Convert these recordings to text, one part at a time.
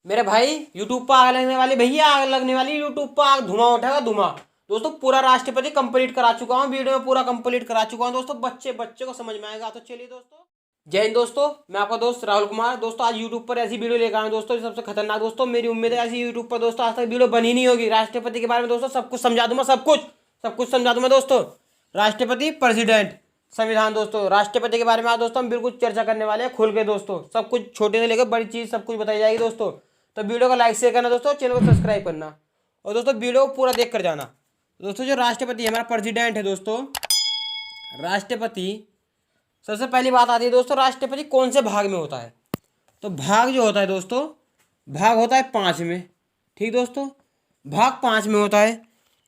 मेरे भाई यूट्यूब पर आग लगने वाली, भैया आग लगने वाली, यूट्यूब पर आग, धुआं उठेगा धुआं। दोस्तों पूरा राष्ट्रपति कंप्लीट करा चुका हूँ, वीडियो में पूरा कंप्लीट करा चुका हूँ दोस्तों, बच्चे बच्चे को समझ में आएगा। तो चलिए दोस्तों, जय हिंद दोस्तों, मैं आपका दोस्त राहुल कुमार। दोस्तों आज यूट्यूब पर ऐसी वीडियो लेकर आया हूं दोस्तों, सबसे खतरनाक। दोस्तों मेरी उम्मीद है ऐसी यूट्यूब पर दोस्तों आज तक वीडियो बनी नहीं होगी। राष्ट्रपति के बारे में दोस्तों सब कुछ समझा दूंगा, सब कुछ समझा दूंगा दोस्तों। राष्ट्रपति, प्रेसिडेंट, संविधान। दोस्तों राष्ट्रपति के बारे में आज दोस्तों हम बिल्कुल चर्चा करने वाले हैं खुल के दोस्तों, सब कुछ छोटे से लेकर बड़ी चीज सब कुछ बताई जाएगी दोस्तों। तो वीडियो को लाइक शेयर करना दोस्तों, चैनल को सब्सक्राइब करना, और दोस्तों वीडियो को पूरा देख कर जाना। दोस्तों जो राष्ट्रपति हमारा प्रेसिडेंट है दोस्तों, राष्ट्रपति, सबसे पहली बात आती है दोस्तों, राष्ट्रपति कौन से भाग में होता है। तो भाग जो होता है दोस्तों, भाग होता है 5 में। ठीक दोस्तों, भाग 5 में होता है।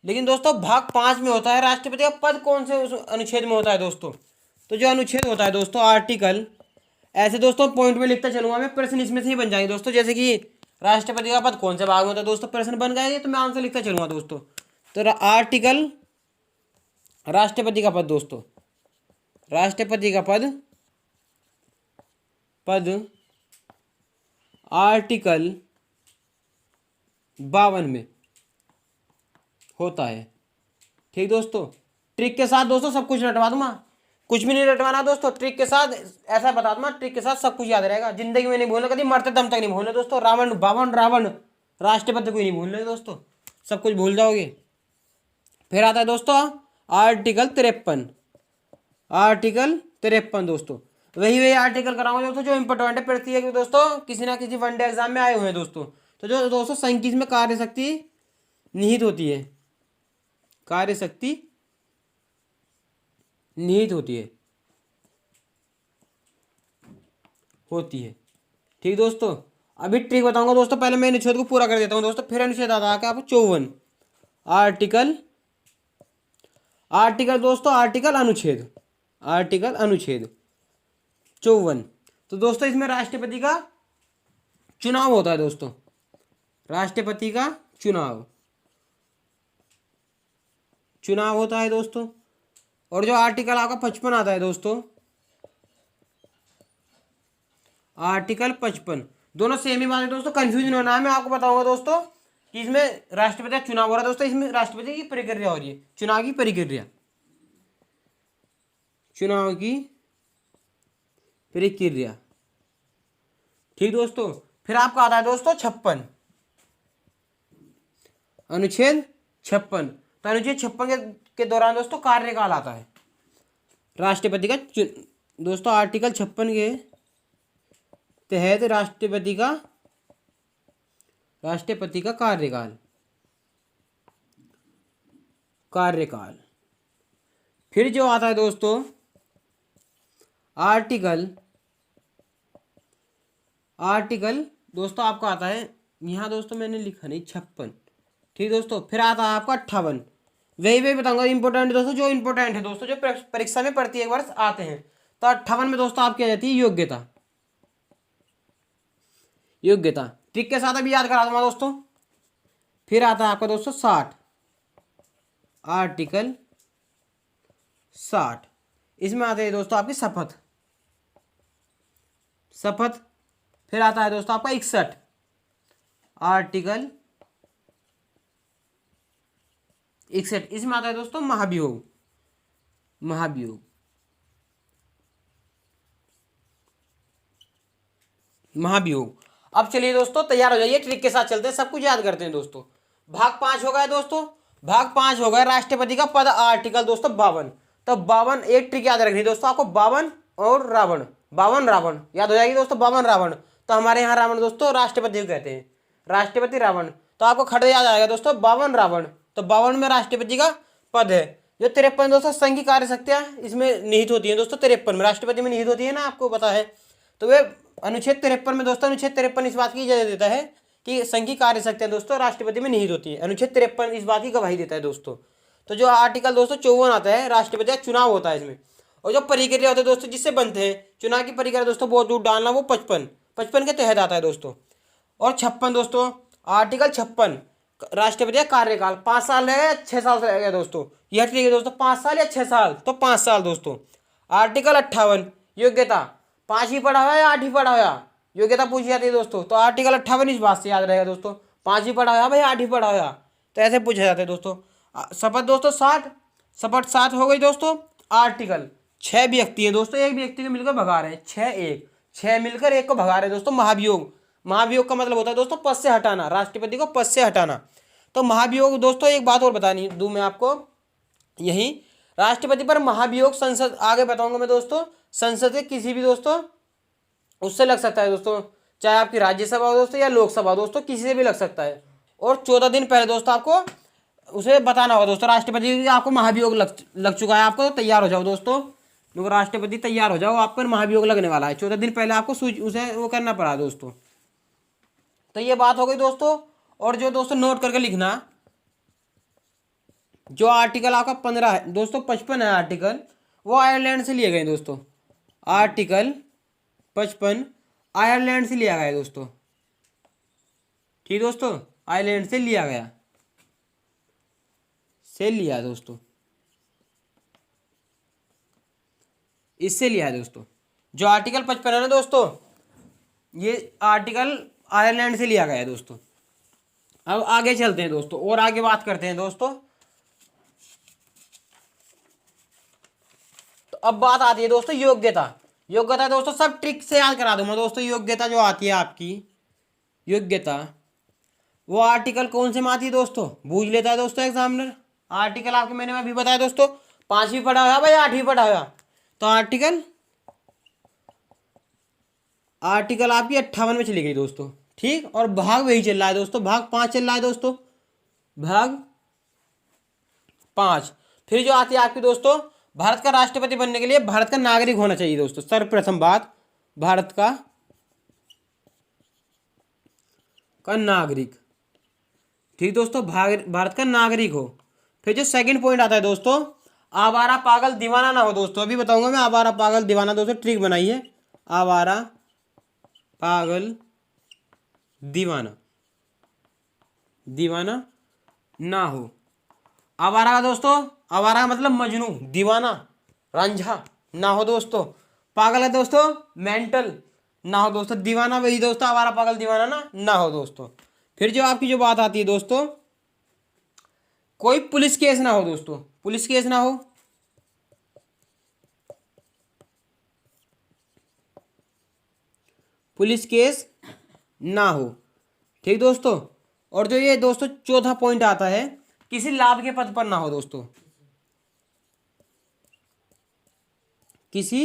लेकिन दोस्तों भाग 5 में होता है, राष्ट्रपति का पद कौन से उस अनुच्छेद में होता है दोस्तों। तो जो अनुच्छेद होता है दोस्तों, आर्टिकल, ऐसे दोस्तों पॉइंट में लिखता चलूंगा मैं, प्रश्न इसमें से ही बन जाएंगे दोस्तों। जैसे कि राष्ट्रपति का पद कौन से भाग में होता है दोस्तों, प्रश्न बन गए तो मैं आंसर लिखता चलूंगा दोस्तों। तो आर्टिकल, राष्ट्रपति का पद दोस्तों, राष्ट्रपति का पद आर्टिकल 52 में होता है। ठीक दोस्तों, ट्रिक के साथ दोस्तों सब कुछ रटवा दूंगा, कुछ भी नहीं रटवाना दोस्तों, ट्रिक के साथ ऐसा बता दूंगा, ट्रिक के साथ सब कुछ याद रहेगा। जिंदगी में नहीं भूलना, कभी मरते दम तक नहीं भूलना दोस्तों। रावण, बावन, रावण, राष्ट्रपति को ही नहीं भूलना दोस्तों, सब कुछ भूल जाओगे। फिर आता है दोस्तों आर्टिकल 53, आर्टिकल 53 दोस्तों, वही आर्टिकल कराऊंगा दोस्तों जो इंपॉर्टेंट है, पढ़ती है कि दोस्तों किसी ना किसी वनडे एग्जाम में आए हुए हैं दोस्तों। तो जो दोस्तों संघ में कार्य शक्ति निहित होती है, कार्य शक्ति निहित होती है। ठीक दोस्तों, अभी ट्रिक बताऊंगा दोस्तों, पहले मैं अनुच्छेद को पूरा कर देता हूं दोस्तों, फिर अनुच्छेद आता है आपको 54, आर्टिकल, आर्टिकल दोस्तों, आर्टिकल अनुच्छेद, आर्टिकल अनुच्छेद 54। तो दोस्तों इसमें राष्ट्रपति का चुनाव होता है दोस्तों, राष्ट्रपति का चुनाव होता है दोस्तों। और जो आर्टिकल आपका 55 आता है दोस्तों, आर्टिकल 55, दोनों सेम ही बात है दोस्तों, कंफ्यूजन होना है। मैं आपको बताऊंगा दोस्तों कि इसमें राष्ट्रपति का चुनाव हो रहा है दोस्तों, इसमें राष्ट्रपति की प्रक्रिया हो रही है, चुनाव की प्रक्रिया, चुनाव की प्रक्रिया। ठीक दोस्तों, फिर आपका आता है दोस्तों 56, अनुच्छेद 56। तो अनुच्छेद 56 के दौरान दोस्तों कार्यकाल आता है राष्ट्रपति का। दोस्तों आर्टिकल 56 के तहत राष्ट्रपति का कार्यकाल। फिर जो आता है दोस्तों आर्टिकल दोस्तों आपका आता है, यहाँ दोस्तों मैंने लिखा नहीं, 56। ठीक दोस्तों, फिर आता है आपका 58, वही बताऊंगा इंपॉर्टेंट दोस्तों, जो इंपॉर्टेंट है दोस्तों, जो परीक्षा में प्रत्येक वर्ष आते हैं। तो 58 में दोस्तों आपकी आ जाती है योग्यता, योग्यता। ट्रिक के साथ अभी याद करा दूंगा दोस्तों। फिर आता है आपका दोस्तों 60, आर्टिकल 60, इसमें आते हैं दोस्तों आपकी शपथ, शपथ। फिर आता है दोस्तों आपका 61, आर्टिकल 61, इसमें आता है दोस्तों महाभियोग, महाभियोग, महाभियोग। अब चलिए दोस्तों तैयार हो जाइए, ट्रिक के साथ चलते हैं, सब कुछ याद करते हैं दोस्तों। भाग 5 हो गया दोस्तों, भाग 5 हो गया, राष्ट्रपति का पद आर्टिकल दोस्तों 52। तो 52, एक ट्रिक याद रखनी दोस्तों आपको, 52 और रावण, 52 रावण याद हो जाएगी दोस्तों, 52 रावण। तो हमारे यहाँ रावण दोस्तों राष्ट्रपति को कहते हैं, राष्ट्रपति रावण। तो आपको खड़े याद आएगा दोस्तों 52 रावण। तो 52 में राष्ट्रपति का पद है। जो 53 दोस्तों संघ की कार्य शक्तियाँ इसमें निहित होती है दोस्तों, 53 में राष्ट्रपति में निहित होती है ना, आपको पता है। तो वे अनुच्छेद 53 में दोस्तों, अनुच्छेद 53 इस बात की इजाजत देता है कि संघ की कार्य शक्तियाँ दोस्तों राष्ट्रपति में निहित होती है, अनुच्छेद 53 इस बात की गवाही देता है दोस्तों। तो जो आर्टिकल दोस्तों 54 आता है, राष्ट्रपति का चुनाव होता है इसमें। और जो प्रक्रिया होते हैं दोस्तों जिससे बनते हैं चुनाव की प्रक्रिया दोस्तों, बहुत दूर डालना, वो 55 के तहत आता है दोस्तों। और 56 दोस्तों, आर्टिकल 56, राष्ट्रपति का कार्यकाल 5 साल रहेगा या 6 साल रहेगा दोस्तों, यह ठीक है दोस्तों, 5 साल या 6 साल, तो 5 साल दोस्तों। आर्टिकल 58, योग्यता, 5 ही पढ़ा हुआ या 8 ही पढ़ा हुआ, योग्यता पूछी जाती है दोस्तों। तो आर्टिकल 58 इस बात से याद रहेगा दोस्तों। 5वीं पढ़ा हुआ भाई, 8वीं पढ़ा हुआ, तो ऐसे पूछा जाता है दोस्तों। शपथ दोस्तों 60, शपथ 60 हो गई दोस्तों। आर्टिकल 6 व्यक्ति है दोस्तों, एक व्यक्ति को मिलकर भगा रहे हैं, 6 मिलकर एक को भगा रहे हैं दोस्तों। महाभियोग, महाभियोग का मतलब होता है दोस्तों पद से हटाना, राष्ट्रपति को पद से हटाना। तो महाभियोग दोस्तों, एक बात और बतानी दूं मैं आपको, यही राष्ट्रपति पर महाभियोग संसद, आगे बताऊंगा मैं दोस्तों, संसद के किसी भी दोस्तों उससे लग सकता है दोस्तों, चाहे आपकी राज्यसभा हो दोस्तों या लोकसभा दोस्तों, किसी से भी लग सकता है। और 14 दिन पहले दोस्तों आपको उसे बताना होगा दोस्तों, राष्ट्रपति आपको महाभियोग लग चुका है आपको, तो तैयार हो जाओ दोस्तों, क्योंकि राष्ट्रपति तैयार हो जाओ, आप पर महाभियोग लगने वाला है। 14 दिन पहले आपको उसे वो करना पड़ा दोस्तों। तो ये बात हो गई दोस्तों। और जो दोस्तों नोट करके लिखना, जो आर्टिकल आपका 15 है दोस्तों, 55 है आर्टिकल, वो आयरलैंड से लिए गए दोस्तों। आर्टिकल 55 आयरलैंड से लिया गया दोस्तों। ठीक दोस्तों, आयरलैंड से लिया गया, से लिया दोस्तों, इससे लिया है दोस्तों। जो आर्टिकल 55 है ना दोस्तों, ये आर्टिकल आयरलैंड से लिया गया है दोस्तों। अब आगे चलते हैं दोस्तों और आगे बात करते हैं दोस्तों। तो अब बात आती है दोस्तों योग्यता। योग्यता दोस्तों सब ट्रिक से याद करा दूंगा दोस्तों। योग्यता जो आती है आपकी, योग्यता वो आर्टिकल कौन से में आती है दोस्तों, बूझ लेता है दोस्तों एग्जामिनर। आर्टिकल आपके मैंने अभी बताया दोस्तों, 5वीं पढ़ा हुआ भाई, 8वीं पढ़ा हुआ, तो आर्टिकल आपकी 58 में चली गई दोस्तों। ठीक, और भाग वही चल रहा है दोस्तों, भाग 5 चल रहा है दोस्तों, भाग 5। फिर जो आती है आपकी दोस्तों, भारत का राष्ट्रपति बनने के लिए भारत का नागरिक होना चाहिए दोस्तों। सर्वप्रथम बात, भारत का नागरिक। ठीक दोस्तों, भारत का नागरिक हो। फिर जो सेकंड पॉइंट आता है दोस्तों, आवारा पागल दीवाना ना हो दोस्तों। अभी बताऊंगा मैं आवारा पागल दीवाना दोस्तों, ट्रिक बनाइए, आवारा पागल दीवाना, दीवाना ना हो। आवारा का दोस्तों, आवारा का मतलब मजनू, दीवाना रंझा ना हो दोस्तों। पागल है दोस्तों, मेंटल ना हो दोस्तों। दीवाना वही दोस्तों, आवारा पागल दीवाना ना हो दोस्तों। फिर जो आपकी जो बात आती है दोस्तों, कोई पुलिस केस ना हो दोस्तों, पुलिस केस ना हो, पुलिस केस ना हो। ठीक दोस्तों, और जो ये दोस्तों चौथा पॉइंट आता है, किसी लाभ के पद पर ना हो दोस्तों, किसी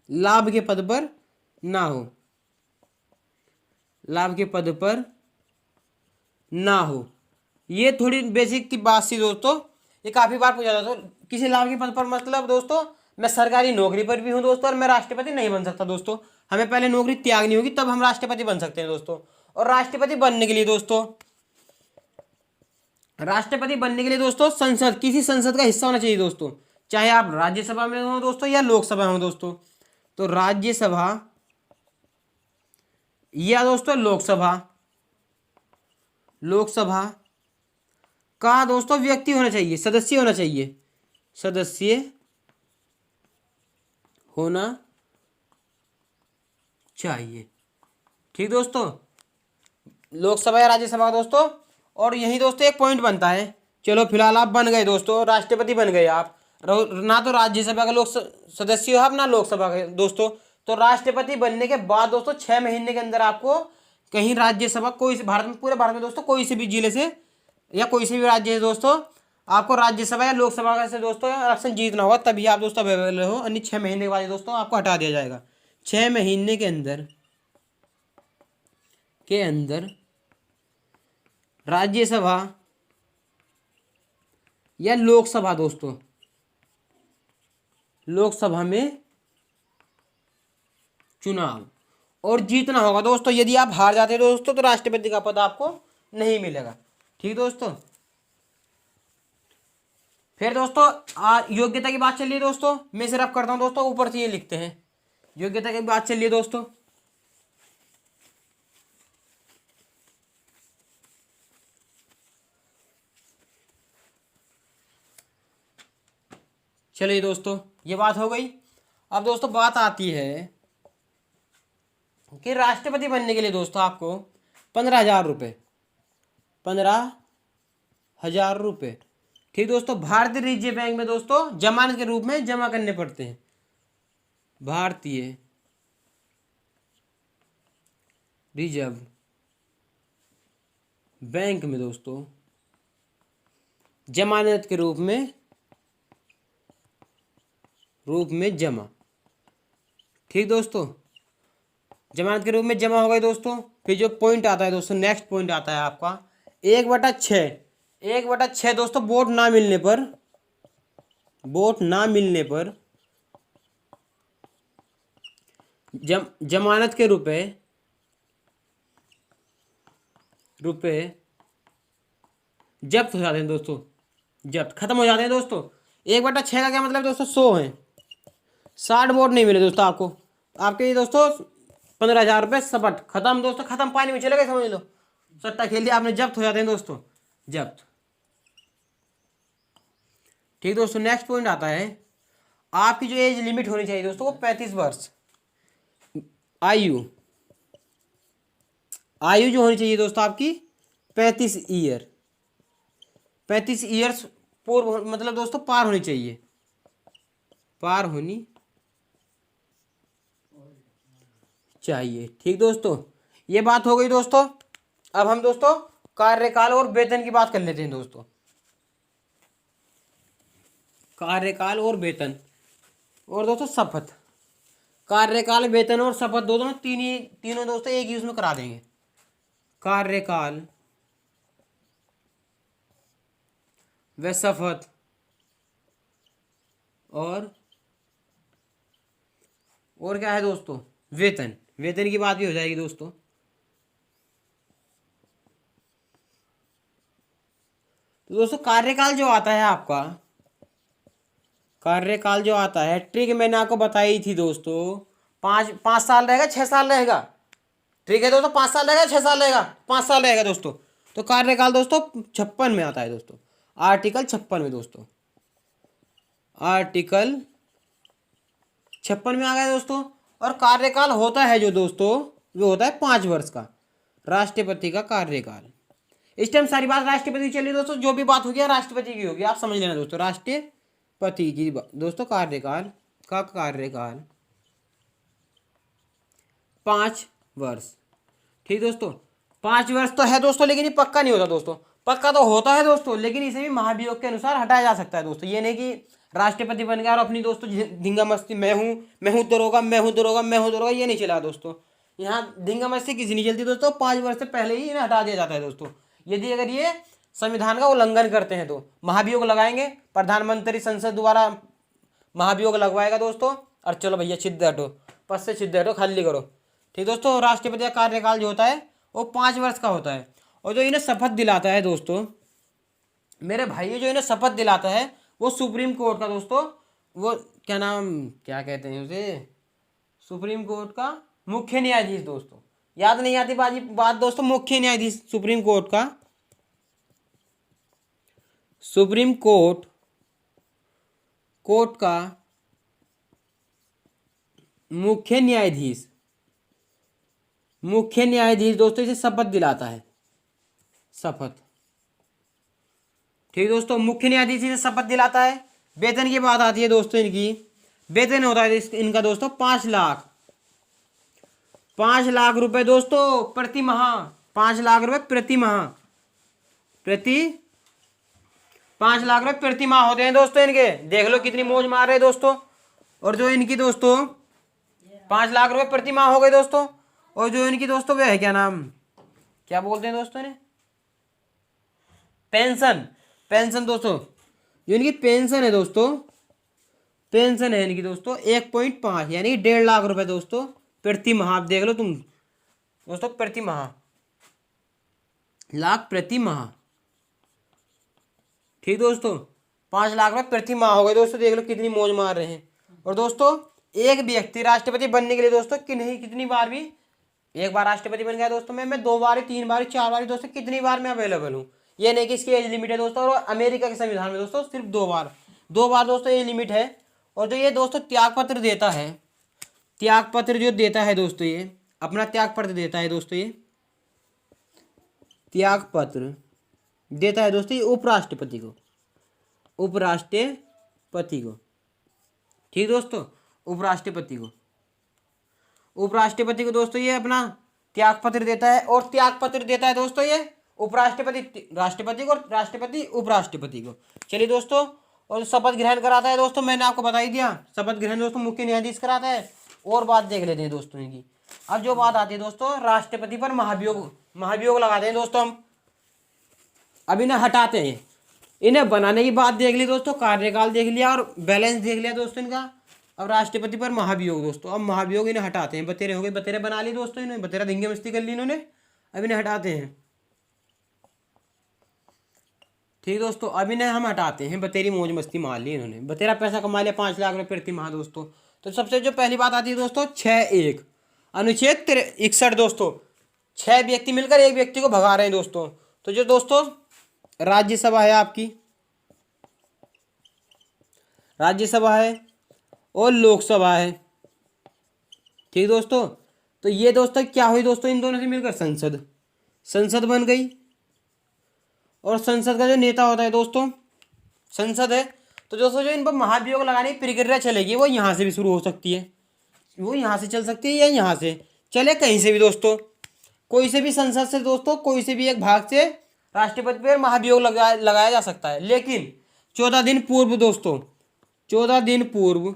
लाभ के पद पर ना हो, लाभ के पद पर ना हो। ये थोड़ी बेसिक की बात सी दोस्तों, ये काफी बार पूछा जाता है। किसी लाभ के पद पर मतलब दोस्तों, मैं सरकारी नौकरी पर भी हूं दोस्तों, और मैं राष्ट्रपति नहीं बन सकता दोस्तों। हमें पहले नौकरी त्यागनी होगी, तब हम राष्ट्रपति बन सकते हैं दोस्तों। और राष्ट्रपति बनने के लिए दोस्तों, राष्ट्रपति बनने के लिए दोस्तों संसद, किसी संसद का हिस्सा होना चाहिए दोस्तों। चाहे आप राज्यसभा में हो दोस्तों या लोकसभा में हो दोस्तों। तो राज्यसभा या दोस्तों लोकसभा, लोकसभा का दोस्तों व्यक्ति होना चाहिए, सदस्य होना चाहिए, सदस्य होना चाहिए। ठीक दोस्तों, लोकसभा या राज्यसभा दोस्तों। और यही दोस्तों एक पॉइंट बनता है, चलो फिलहाल आप बन गए दोस्तों, राष्ट्रपति बन गए आप, ना तो राज्यसभा के लोक सदस्य हो आप, ना लोकसभा के दोस्तों। तो राष्ट्रपति बनने के बाद दोस्तों 6 महीने के अंदर आपको कहीं राज्यसभा, कोई भारत में, पूरे भारत में दोस्तों कोई से भी जिले से या कोई से भी राज्य से दोस्तों आपको राज्यसभा या लोकसभा से दोस्तों इलेक्शन जीतना होगा, तभी आप दोस्तों अवेलेबल हो। अन्य 6 महीने के बाद दोस्तों आपको हटा दिया जाएगा। 6 महीने के अंदर राज्यसभा या लोकसभा दोस्तों, लोकसभा में चुनाव और जीतना होगा दोस्तों। यदि आप हार जाते हैं दोस्तों, तो राष्ट्रपति का पद आपको नहीं मिलेगा। ठीक दोस्तों, फिर दोस्तों योग्यता की बात चल रही है दोस्तों, मैं सिर्फ करता हूं दोस्तों, ऊपर से ये लिखते हैं। योग्यता की बात चल रही है दोस्तों, चलिए दोस्तों ये बात हो गई। अब दोस्तों बात आती है कि राष्ट्रपति बनने के लिए दोस्तों आपको 15,000 रुपये, 15,000 रुपये। ठीक दोस्तों, भारतीय रिजर्व बैंक में दोस्तों जमानत के रूप में जमा करने पड़ते हैं। भारतीय रिजर्व बैंक में दोस्तों जमानत के रूप में जमा। ठीक दोस्तों, जमानत के रूप में जमा हो गए दोस्तों। फिर जो पॉइंट आता है दोस्तों, नेक्स्ट पॉइंट आता है आपका 1/6 दोस्तों, वोट ना मिलने पर जमानत के रुपए जब्त हो जाते हैं दोस्तों, जब्त खत्म हो जाते हैं दोस्तों। 1/6 का क्या मतलब दोस्तों, 100 है, 60 वोट नहीं मिले दोस्तों आपको, आपके ये दोस्तों 15,000 रुपये सपट खत्म दोस्तों, खत्म, पानी में चले गए, समझ लो, सट्टा खेल लिया आपने, जब्त हो जाते हैं दोस्तों, जब्त। ठीक दोस्तों, नेक्स्ट पॉइंट आता है आपकी जो एज लिमिट होनी चाहिए दोस्तों वो 35 वर्ष। आयु जो होनी चाहिए दोस्तों आपकी 35 ईयर, 35 ईयर्स पूर्व, मतलब दोस्तों पार होनी चाहिए, पार होनी चाहिए। ठीक दोस्तों, ये बात हो गई दोस्तों। अब हम दोस्तों कार्यकाल और वेतन की बात कर लेते हैं दोस्तों। कार्यकाल और वेतन और दोस्तों शपथ। कार्यकाल, वेतन और शपथ दोस्तों तीनों दोस्तों एक यूज में करा देंगे। कार्यकाल व शपथ और क्या है दोस्तों, वेतन की बात भी हो जाएगी दोस्तों। तो दोस्तों कार्यकाल जो आता है आपका, कार्यकाल जो आता है, ट्रिक मैंने आपको बताई थी दोस्तों, 5 साल रहेगा, 6 साल रहेगा। ठीक है दोस्तों, 5 साल रहेगा, 6 साल रहेगा, 5 साल रहेगा दोस्तों। तो कार्यकाल दोस्तों 56 में आता है दोस्तों, आर्टिकल 56 में दोस्तों, आर्टिकल 56 में आ गया दोस्तों। और कार्यकाल होता है जो दोस्तों, वो होता है 5 वर्ष का, राष्ट्रपति का कार्यकाल। इस टाइम सारी बात राष्ट्रपति चलिए दोस्तों, जो भी बात होगी राष्ट्रपति की होगी, आप समझ लेना दोस्तों, राष्ट्रपति की दोस्तों कार्यकाल 5 वर्ष। ठीक दोस्तों, 5 वर्ष तो है दोस्तों, लेकिन ये पक्का नहीं होता दोस्तों, पक्का तो होता है दोस्तों, लेकिन इसे भी महाभियोग के अनुसार हटाया जा सकता है दोस्तों। ये नहीं कि राष्ट्रपति बन गया और अपनी दोस्तों धिंगा मस्ती, मैं हूँ दरोगा, ये नहीं चला दोस्तों। यहाँ धिंगा मस्ती किसी नहीं चलती दोस्तों, 5 वर्ष से पहले ही इन्हें हटा दिया जाता है दोस्तों। यदि अगर ये संविधान का उल्लंघन करते हैं तो महाभियोग लगाएंगे, प्रधानमंत्री संसद द्वारा महाभियोग लगवाएगा दोस्तों। और चलो भैया छिद हटो, पद से छिद हटो, खाली करो। ठीक दोस्तों, राष्ट्रपति का कार्यकाल जो होता है वो 5 वर्ष का होता है। और जो इन्हें शपथ दिलाता है दोस्तों, मेरे भाई जो इन्हें शपथ दिलाता है वो सुप्रीम कोर्ट का दोस्तों, वो क्या कहते हैं उसे, सुप्रीम कोर्ट का मुख्य न्यायाधीश दोस्तों, याद नहीं आती बात दोस्तों, मुख्य न्यायाधीश सुप्रीम कोर्ट का, सुप्रीम कोर्ट का मुख्य न्यायाधीश दोस्तों इसे शपथ दिलाता है, शपथ। ठीक दोस्तों, मुख्य न्यायाधीश इसे शपथ दिलाता है। वेतन की बात आती है दोस्तों, इनकी वेतन होता है इनका दोस्तों 5 लाख रुपए दोस्तों प्रति माह, 5 लाख रुपए प्रति माह, 5 लाख रुपए प्रति माह होते हैं दोस्तों इनके। देख लो कितनी मौज मार रहे हैं दोस्तों। और जो इनकी दोस्तों 5 लाख रुपए प्रति माह हो गए दोस्तों। और जो इनकी दोस्तों वे है क्या बोलते हैं दोस्तों ने, पेंशन दोस्तों, जो इनकी पेंशन है दोस्तों, पेंशन है इनकी दोस्तों 1.5 यानी 1.5 लाख रुपए दोस्तों प्रति माह। आप देख लो तुम दोस्तों, प्रति माह, लाख प्रति माह। ठीक दोस्तों, 5 लाख रुपए प्रति माह हो गए दोस्तों, देख लो कितनी मौज मार रहे हैं। और दोस्तों एक व्यक्ति राष्ट्रपति बनने के लिए दोस्तों कितनी बार भी, एक बार राष्ट्रपति बन गया दोस्तों, मैं 2 बार, 3 बार, 4 बार दोस्तों, कितनी बार मैं अवेलेबल हूँ। ये नहीं कि इसकी एज लिमिट है दोस्तों। और अमेरिका के संविधान में दोस्तों सिर्फ 2 बार दोस्तों एज लिमिट है। और जो ये दोस्तों त्याग पत्र देता है, त्याग पत्र जो देता है दोस्तों, ये अपना त्याग पत्र देता है दोस्तों, ये त्याग पत्र देता है दोस्तों ये उपराष्ट्रपति को, उपराष्ट्रपति को। ठीक दोस्तों, उपराष्ट्रपति को दोस्तों ये अपना त्याग पत्र देता है, और त्याग पत्र देता है दोस्तों ये उपराष्ट्रपति राष्ट्रपति को, और राष्ट्रपति उपराष्ट्रपति को। चलिए दोस्तों, और शपथ ग्रहण कराता है दोस्तों, मैंने आपको बता ही दिया, शपथ ग्रहण दोस्तों मुख्य न्यायाधीश कराता है। और बात देख लेते हैं दोस्तों इनकी। अब जो बात आती है दोस्तों राष्ट्रपति पर महाभियोग लगाते हैं दोस्तों हम। अब इन्हें हटाते हैं, इन्हें बनाने की बात देख ली दोस्तों, कार्यकाल देख लिया और बैलेंस देख लिया दोस्तों इनका। अब राष्ट्रपति पर महाभियोग दोस्तों, अब महाभियोग इन्हें हटाते हैं। बतेरे हो गए, बतेरे बना ली दोस्तों इन्होंने, बतेरा धिंगे मस्ती कर ली इन्होंने, अब इन्हें हटाते हैं। ठीक दोस्तों, अब इन्हें हम हटाते हैं, बतेरी मौज मस्ती मार ली इन्होंने, बतेरा पैसा कमा लिया 5 लाख रुपये प्रति माह दोस्तों। तो सबसे जो पहली बात आती है दोस्तों 6(1) अनुच्छेद 61 दोस्तों, 6 व्यक्ति मिलकर एक व्यक्ति को भगा रहे हैं दोस्तों। तो जो दोस्तों राज्यसभा है आपकी, राज्यसभा है और लोकसभा है। ठीक दोस्तों, तो ये दोस्तों क्या हुई दोस्तों, इन दोनों से मिलकर संसद बन गई। और संसद का जो नेता होता है दोस्तों, संसद है। तो दोस्तों जो इन पर महाभियोग लगाने की प्रक्रिया चलेगी वो यहाँ से भी शुरू हो सकती है, वो यहाँ से चल सकती है या यहाँ से चले, कहीं से भी दोस्तों, कोई से भी संसद से दोस्तों, कोई से भी एक भाग से राष्ट्रपति पर महाभियोग लगाया जा सकता है। लेकिन 14 दिन पूर्व दोस्तों, 14 दिन पूर्व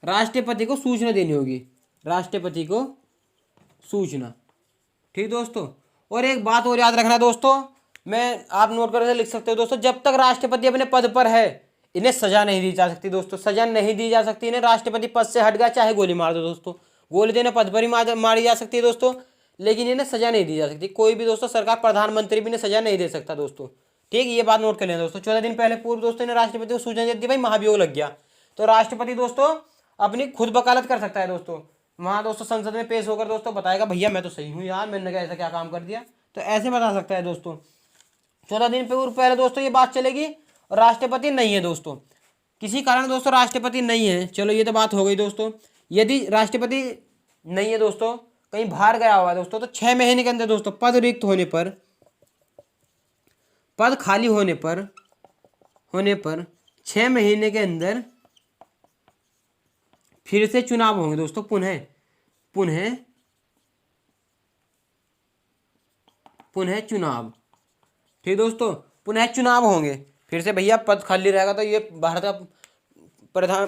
राष्ट्रपति को सूचना देनी होगी, राष्ट्रपति को सूचना। ठीक दोस्तों, और एक बात और याद रखना दोस्तों, मैं आप नोट करके लिख सकते हो दोस्तों, जब तक राष्ट्रपति अपने पद पर है इन्हें सजा नहीं दी जा सकती दोस्तों, सजा नहीं दी जा सकती इन्हें। राष्ट्रपति पद से हट गया चाहे गोली मार दो दोस्तों, गोली देने पद पर ही मारी जा सकती है दोस्तों, लेकिन इन्हें सजा नहीं दी जा सकती। कोई भी दोस्तों सरकार, प्रधानमंत्री भी इन्हें सजा नहीं दे सकता दोस्तों। ठीक, ये बात नोट कर लेना दोस्तों। 14 दिन पहले पूर्व दोस्तों इन्हें राष्ट्रपति को सूचना दे दी, भाई महाभियोग लग गया, तो राष्ट्रपति दोस्तों अपनी खुद वकालत कर सकता है दोस्तों, वहाँ दोस्तों संसद में पेश होकर दोस्तों बताएगा भैया मैं तो सही हूँ यार, मैंने क्या ऐसा क्या काम कर दिया, तो ऐसे बता सकता है दोस्तों। 14 दिन पहले दोस्तों ये बात चलेगी। और राष्ट्रपति नहीं है दोस्तों, किसी कारण दोस्तों राष्ट्रपति नहीं है, चलो ये तो बात हो गई दोस्तों। यदि राष्ट्रपति नहीं है दोस्तों, कहीं बाहर गया हुआ है दोस्तों, तो 6 महीने के अंदर दोस्तों पद रिक्त होने पर, पद खाली होने पर 6 महीने के अंदर फिर से चुनाव होंगे दोस्तों, पुनः चुनाव। ठीक दोस्तों, पुनः चुनाव होंगे फिर से, भैया पद खाली रहेगा तो ये भारत का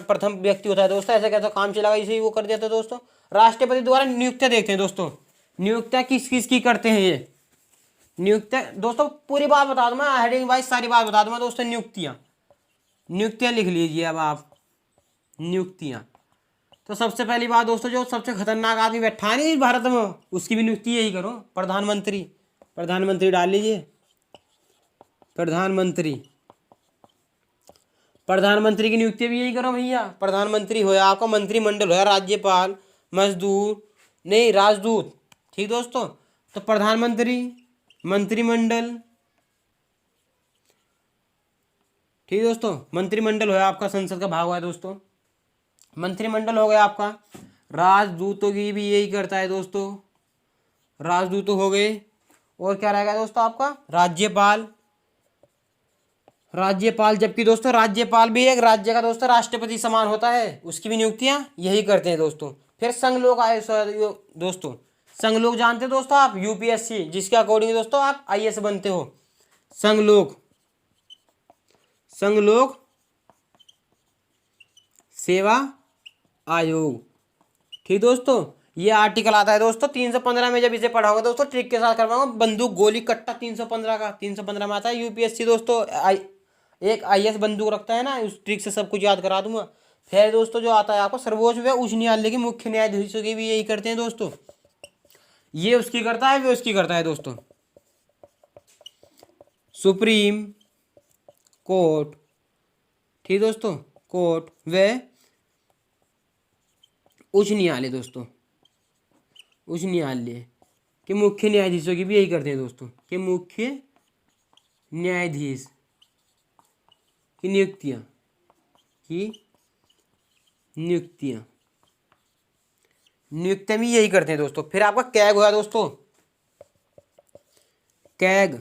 प्रथम व्यक्ति होता है दोस्तों, ऐसा कैसा काम चलागा इसे वो कर दिया था दोस्तों। राष्ट्रपति द्वारा नियुक्तियां देखते हैं दोस्तों, नियुक्तियां किस किस की करते हैं ये नियुक्तियां दोस्तों, पूरी बात बता दूंगा, हेडिंग वाइज सारी बात बता दूंगा दोस्तों। नियुक्तियां लिख लीजिए अब आप, नियुक्तियां। तो सबसे पहली बात दोस्तों, जो सबसे खतरनाक आदमी बैठा नहीं भारत में, उसकी भी नियुक्ति यही करो, प्रधानमंत्री डाल लीजिए, प्रधानमंत्री की नियुक्ति भी यही करो भैया। प्रधानमंत्री होया आपका, मंत्रिमंडल होया, राज्यपाल, मजदूर नहीं राजदूत। ठीक दोस्तों, तो प्रधानमंत्री, मंत्रिमंडल। ठीक दोस्तों, मंत्रिमंडल होया आपका, संसद का भाग हुआ है दोस्तों, मंत्रिमंडल हो गया आपका। राजदूतों की भी यही करता है दोस्तों, राजदूत हो गए। और क्या रहेगा दोस्तों आपका, राज्यपाल, जबकि दोस्तों राज्यपाल भी एक राज्य का दोस्तों राष्ट्रपति समान होता है, उसकी भी नियुक्तियां यही करते हैं दोस्तों। फिर संघ लोक आए दोस्तों, संघ लोक जानते हो दोस्तों आप, यूपीएससी, जिसके अकॉर्डिंग दोस्तों आप आईएएस बनते हो, संघ लोक सेवा आयोग। ठीक दोस्तों, ये आर्टिकल आता है दोस्तों 315 में, जब इसे पढ़ा होगा दोस्तों ट्रिक के साथ करवाऊंगा, बंदूक गोली कट्टा 315 का, 315 में आता है। यूपीएससी दोस्तों एक आईएएस बंदूक रखता है ना, उस ट्रिक से सब कुछ याद करा दूंगा। फिर दोस्तों जो आता है आपको सर्वोच्च व उच्च न्यायालय के मुख्य न्यायाधीशों की भी यही करते हैं दोस्तों, ये उसकी करता है, वे उसकी करता है दोस्तों। सुप्रीम कोर्ट, ठीक दोस्तों, कोर्ट व उच्च न्यायालय दोस्तों, उच्च न्यायालय के मुख्य न्यायाधीशों की भी यही करते हैं दोस्तों, के मुख्य न्यायाधीश की नियुक्तियां नियुक्ति में यही करते हैं दोस्तों। फिर आपका कैग हुआ दोस्तों, कैग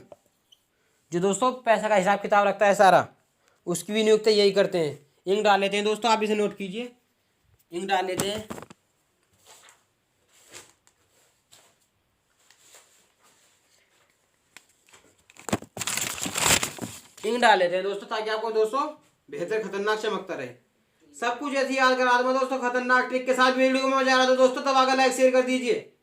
जो दोस्तों पैसा का हिसाब किताब रखता है सारा, उसकी भी नियुक्ति यही करते हैं। इंक डाल लेते हैं दोस्तों, आप इसे नोट कीजिए, इंक डाल लेते हैं। इंक डाल लेते हैं दोस्तों, ताकि आपको दोस्तों बेहतर खतरनाक चमकता रहे। सब कुछ ऐसे याद करा दूंगा दोस्तों खतरनाक ट्रिक के साथ। वीडियो को मजा आ रहा था दोस्तों तब आकर लाइक शेयर कर दीजिए।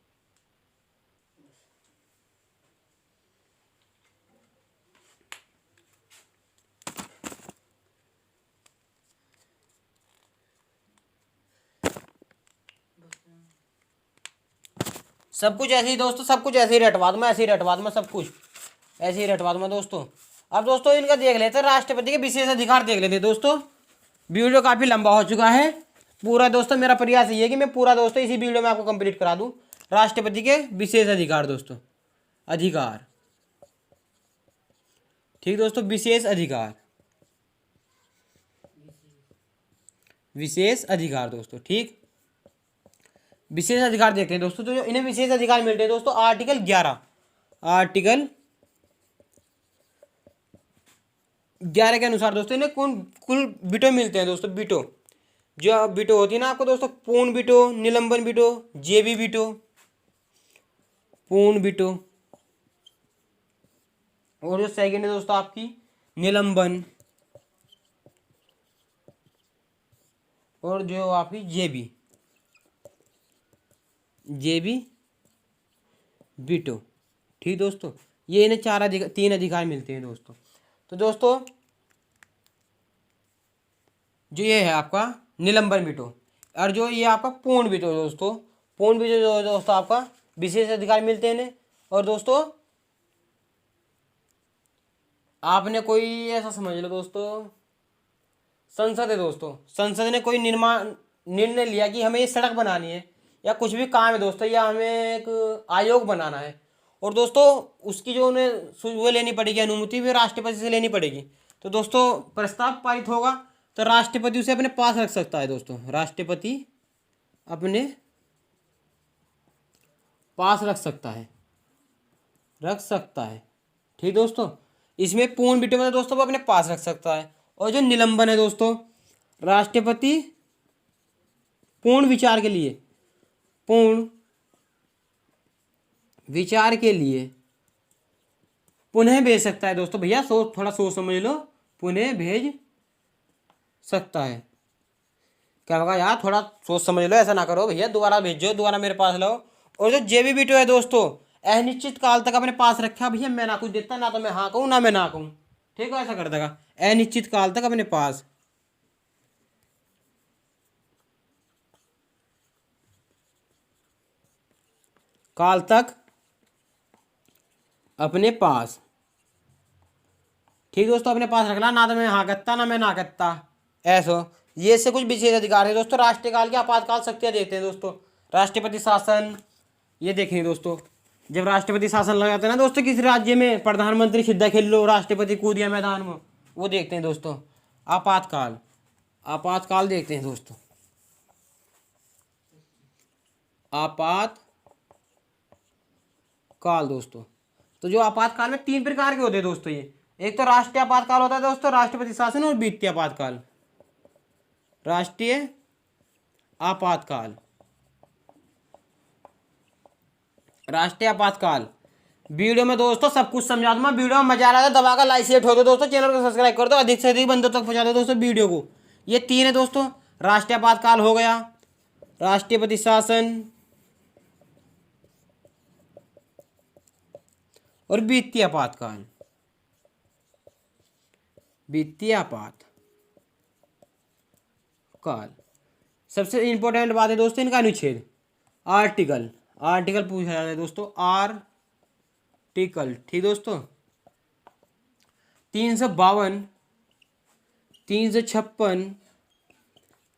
सब कुछ ऐसे ही दोस्तों, सब कुछ ऐसे ही रटवा दूंगा, ऐसे ही रटवा दूंगा, सब कुछ ऐसे ही रटवा दूंगा दोस्तों। अब दोस्तों इनका देख लेते हैं, राष्ट्रपति के विशेष अधिकार देख लेते हैं दोस्तों। वीडियो काफ़ी लंबा हो चुका है पूरा दोस्तों, मेरा प्रयास ये है कि मैं पूरा दोस्तों इसी वीडियो में आपको कंप्लीट करा दूं। राष्ट्रपति के विशेष अधिकार दोस्तों, अधिकार, ठीक दोस्तों, विशेष अधिकार, विशेष अधिकार दोस्तों, ठीक। विशेष अधिकार देखते हैं दोस्तों। तो जो इन्हें विशेष अधिकार मिलते हैं दोस्तों आर्टिकल 11, आर्टिकल 11 के अनुसार दोस्तों इन्हें कुल बिटो मिलते हैं दोस्तों। बिटो जो बिटो होती है ना आपको दोस्तों, पूर्ण बिटो, निलंबन बिटो, जेबी बिटो, पूर्ण बिटो, और जो सेकंड है दोस्तों आपकी निलंबन, और जो आपकी जेबी, जेबी बिटो, ठीक दोस्तों। ये इन्हें 3 अधिकार मिलते हैं दोस्तों। तो दोस्तों जो ये है आपका निलंबन बिटो, और जो ये आपका पूर्ण बिटो दोस्तों, पूर्ण बिटो जो दोस्तों आपका विशेष अधिकार मिलते हैं इन्हें। और दोस्तों आपने कोई ऐसा समझ लो दोस्तों, संसद है दोस्तों, संसद ने कोई निर्णय लिया कि हमें ये सड़क बनानी है या कुछ भी काम है दोस्तों, या हमें एक आयोग बनाना है, और दोस्तों उसकी जो उन्हें वो लेनी पड़ेगी अनुमति, भी राष्ट्रपति से लेनी पड़ेगी। तो दोस्तों प्रस्ताव पारित होगा तो राष्ट्रपति उसे अपने पास रख सकता है दोस्तों, राष्ट्रपति अपने पास रख सकता है, रख सकता है, ठीक दोस्तों। इसमें पूर्ण बिटो में दोस्तों वो अपने पास रख सकता है। और जो निलंबन है दोस्तों, राष्ट्रपति पूर्ण विचार के लिए, पूर्ण विचार के लिए पुनः भेज सकता है दोस्तों। भैया थोड़ा सोच समझ लो, पुनः भेज सकता है। क्या होगा यार, थोड़ा सोच समझ लो, ऐसा ना करो भैया, दोबारा भेजो, दोबारा मेरे पास लाओ। और जो जेबी बिटो है दोस्तों, अनिश्चित काल तक अपने पास रखा भैया, मैं ना कुछ देता, ना तो मैं हाँ कहूँ ना मैं ना कहूँ, ठीक है, ऐसा कर देगा, अनिश्चित काल तक अपने पास, काल तक अपने पास, ठीक दोस्तों, अपने पास रखना, ना तो मैं हाँ कहता ना मैं ना कहता, ऐसा। ये से कुछ विशेष अधिकार है दोस्तों। राष्ट्रकाल के आपातकाल शक्तियाँ देखते हैं दोस्तों। राष्ट्रपति शासन, ये देखेंगे दोस्तों, जब राष्ट्रपति शासन लगाते हैं ना दोस्तों किसी राज्य में, प्रधानमंत्री सीधा खेल लो, राष्ट्रपति कूद गया मैदान में, वो देखते हैं दोस्तों। आपातकाल, आपातकाल देखते हैं दोस्तों, आपात काल दोस्तों। तो जो आपातकाल में 3 प्रकार के होते हैं दोस्तों ये, एक तो राष्ट्रीय आपातकाल होता है दोस्तों, राष्ट्रपति शासन, और वित्तीय आपातकाल। राष्ट्रीय आपातकाल, राष्ट्रीय आपातकाल। वीडियो में दोस्तों सब कुछ समझा दूंगा। वीडियो में मजा आ रहा है दबाकर लाइक शेयर ठोक दो दोस्तों, चैनल को सब्सक्राइब कर दो, अधिक से अधिक बंदों तक पहुंचा दो दोस्तों वीडियो को। ये 3 है दोस्तों, राष्ट्रीय आपातकाल हो गया, राष्ट्रपति शासन और वित्तीय आपातकाल, वित्तीय आपातकाल। सबसे इंपॉर्टेंट बात है दोस्तों इनका अनुच्छेद, आर्टिकल, आर्टिकल पूछा जाता है दोस्तों, आर्टिकल, ठीक दोस्तों। 352, 356।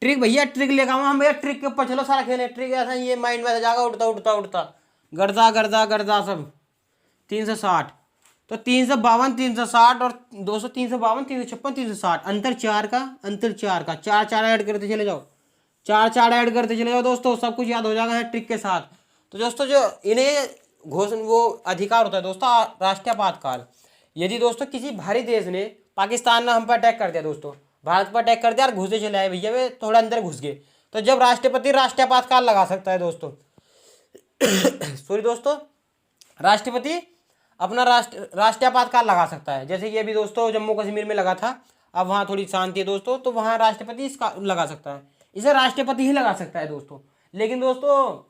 ट्रिक भैया, ट्रिक लेकर आऊँ हम भैया, ट्रिक के ऊपर चलो, सारा खेल है ट्रिक, ऐसा ये माइंड में जाएगा, उड़ता उड़ता उड़ता गर्दा गर्दा गर्दा सब। 360, तो 352, 360 और 200, 352, 356, 360, अंतर 4 का, अंतर 4 का, 4 4 ऐड करते चले जाओ, चार चार ऐड करते चले जाओ दोस्तों, सब कुछ याद हो जाएगा ट्रिक के साथ। तो दोस्तों जो इन्हें घोषणा वो अधिकार होता है दोस्तों राष्ट्रीय आपातकाल। यदि दोस्तों किसी बाहरी देश ने, पाकिस्तान ने हम पर अटैक कर दिया दोस्तों, भारत पर अटैक कर दिया और घुसे चले आए भैया, वे थोड़ा अंदर घुस गए, तो जब राष्ट्रपति राष्ट्रीय आपातकाल लगा सकता है दोस्तों। सॉरी दोस्तों, राष्ट्रपति अपना राष्ट्रीय आपातकाल लगा सकता है। जैसे कि अभी दोस्तों जम्मू कश्मीर में लगा था, अब वहाँ थोड़ी शांति है दोस्तों, तो वहाँ राष्ट्रपति इसका लगा सकता है, इसे राष्ट्रपति ही लगा सकता है दोस्तों। लेकिन दोस्तों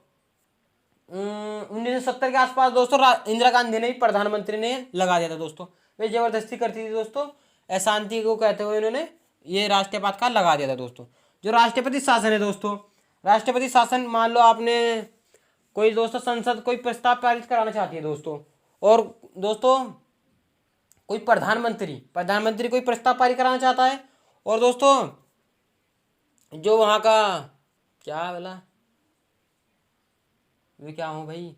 1970 के आसपास दोस्तों इंदिरा गांधी ने भी, प्रधानमंत्री ने लगा दिया था दोस्तों। वे जबरदस्ती करती थी दोस्तों, अशांति को कहते हुए इन्होंने ये राष्ट्रीय आपातकाल लगा दिया था दोस्तों। जो राष्ट्रपति शासन है दोस्तों, राष्ट्रपति शासन, मान लो आपने कोई दोस्तों संसद कोई प्रस्ताव पारित कराना चाहती है दोस्तों, और दोस्तों कोई प्रधानमंत्री कोई प्रस्ताव पारित कराना चाहता है, और दोस्तों जो वहाँ का क्या बोला, वे क्या हूँ भाई,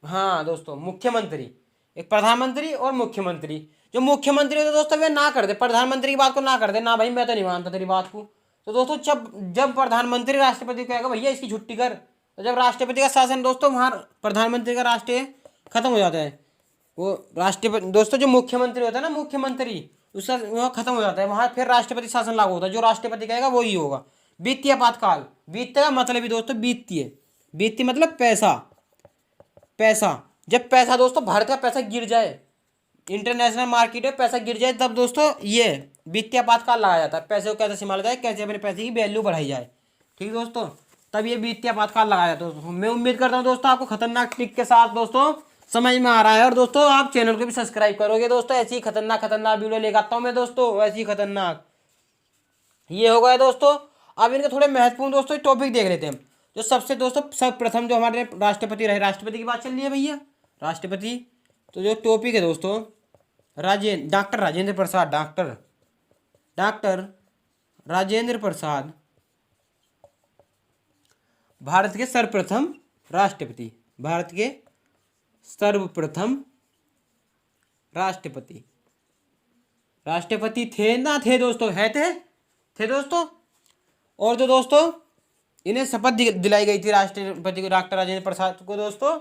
हाँ दोस्तों मुख्यमंत्री, एक प्रधानमंत्री और मुख्यमंत्री। जो मुख्यमंत्री होते दोस्तों वे ना कर दे, प्रधानमंत्री की बात को ना कर दे, ना भाई मैं तो नहीं मानता तेरी बात को। तो दोस्तों जब जब प्रधानमंत्री राष्ट्रपति को कहेगा भैया इसकी छुट्टी कर, तो जब राष्ट्रपति का शासन दोस्तों वहाँ प्रधानमंत्री का राष्ट्र खत्म हो जाता है। वो राष्ट्रपति दोस्तों जो मुख्यमंत्री होता है ना, मुख्यमंत्री उसका वहाँ खत्म हो जाता है, वहाँ फिर राष्ट्रपति शासन लागू होता है, जो राष्ट्रपति कहेगा वो ही होगा। वित्तीय आपातकाल, वित्त का मतलब ही दोस्तों वित्तीय मतलब पैसा। जब पैसा दोस्तों भारत का पैसा गिर जाए, इंटरनेशनल मार्केट में पैसा गिर जाए, तब दोस्तों ये वित्तीय आपातकाल लगाया जाता है। पैसे को कैसे संभाला जाए, कैसे अपने पैसे की वैल्यू बढ़ाई जाए, ठीक दोस्तों, तब ये वित्तीय आपातकाल लगाया जाता है दोस्तों। मैं उम्मीद करता हूँ दोस्तों आपको खतरनाक ट्रिक के साथ दोस्तों समझ में आ रहा है, और दोस्तों आप चैनल को भी सब्सक्राइब करोगे दोस्तों। ऐसी ही खतरनाक वीडियो लेकर आता हूँ मैं दोस्तों, ऐसी खतरनाक। ये हो गया दोस्तों। अब इनके थोड़े महत्वपूर्ण दोस्तों टॉपिक देख लेते हैं। जो सबसे दोस्तों सब प्रथम जो हमारे राष्ट्रपति रहे, राष्ट्रपति की बात चल रही है भैया, राष्ट्रपति। तो जो टॉपिक है दोस्तों डॉक्टर राजेंद्र प्रसाद, डॉक्टर राजेंद्र प्रसाद भारत के सर्वप्रथम राष्ट्रपति, भारत के सर्वप्रथम राष्ट्रपति थे ना थे दोस्तों, थे दोस्तों। और जो दोस्तों इन्हें शपथ दिलाई गई थी राष्ट्रपति को, डॉक्टर राजेंद्र प्रसाद को दोस्तों,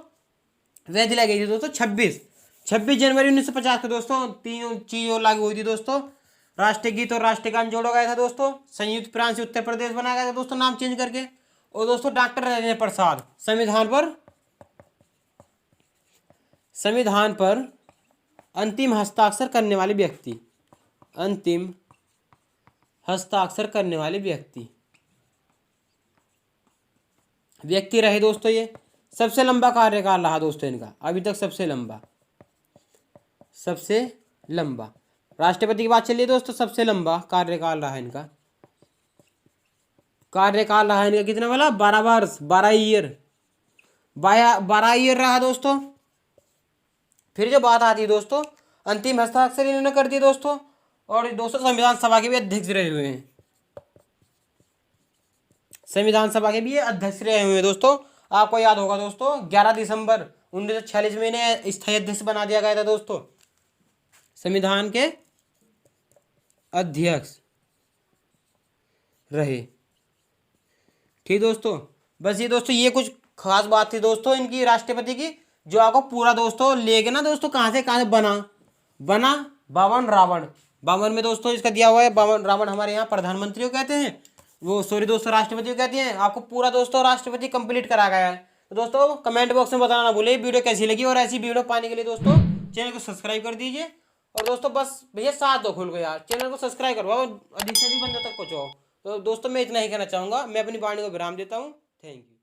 वह दिलाई गई थी दोस्तों 26 जनवरी 1950 को दोस्तों। तीन चीज़ों लागू हुई थी दोस्तों, राष्ट्रगीत और राष्ट्रगान जोड़ा गया था दोस्तों, संयुक्त प्रांत उत्तर प्रदेश बनाया गया था दोस्तों नाम चेंज करके, और दोस्तों डॉक्टर राजेंद्र प्रसाद संविधान पर अंतिम हस्ताक्षर करने वाले व्यक्ति रहे दोस्तों। ये सबसे लंबा कार्यकाल रहा दोस्तों इनका, अभी तक सबसे लंबा राष्ट्रपति की बात चलिए दोस्तों, सबसे लंबा कार्यकाल रहा इनका। कितना वाला, 12 वर्ष, 12 ईयर रहा दोस्तों। फिर जो बात आती है दोस्तों, अंतिम हस्ताक्षर इन्होंने कर दिए दोस्तों, और दोस्तों संविधान सभा के भी अध्यक्ष रहे हुए हैं, दोस्तों। आपको याद होगा दोस्तों 11 दिसंबर 1946 में इन्हें स्थायी अध्यक्ष बना दिया गया था दोस्तों, संविधान के अध्यक्ष रहे, ठीक दोस्तों। बस ये दोस्तों ये कुछ खास बात थी दोस्तों इनकी राष्ट्रपति की, जो आपको पूरा दोस्तों लेके ना दोस्तों कहाँ से बना बावन में दोस्तों इसका दिया हुआ है। रावण हमारे यहाँ प्रधानमंत्री को कहते हैं, वो सॉरी दोस्तों राष्ट्रपति को कहते हैं। आपको पूरा दोस्तों राष्ट्रपति कंप्लीट करा गया है। तो दोस्तों कमेंट बॉक्स में बताना ना भूले वीडियो कैसी लगी, और ऐसी वीडियो पाने के लिए दोस्तों चैनल को सब्सक्राइब कर दीजिए। और दोस्तों बस भैया साथ दो खुल को यार, चैनल को सब्सक्राइब करवाओ, अधिक से अधिक बंदों तक पहुँचाओ। तो दोस्तों मैं इतना ही कहना चाहूँगा, मैं अपनी वाणी को विराम देता हूँ। Thank you.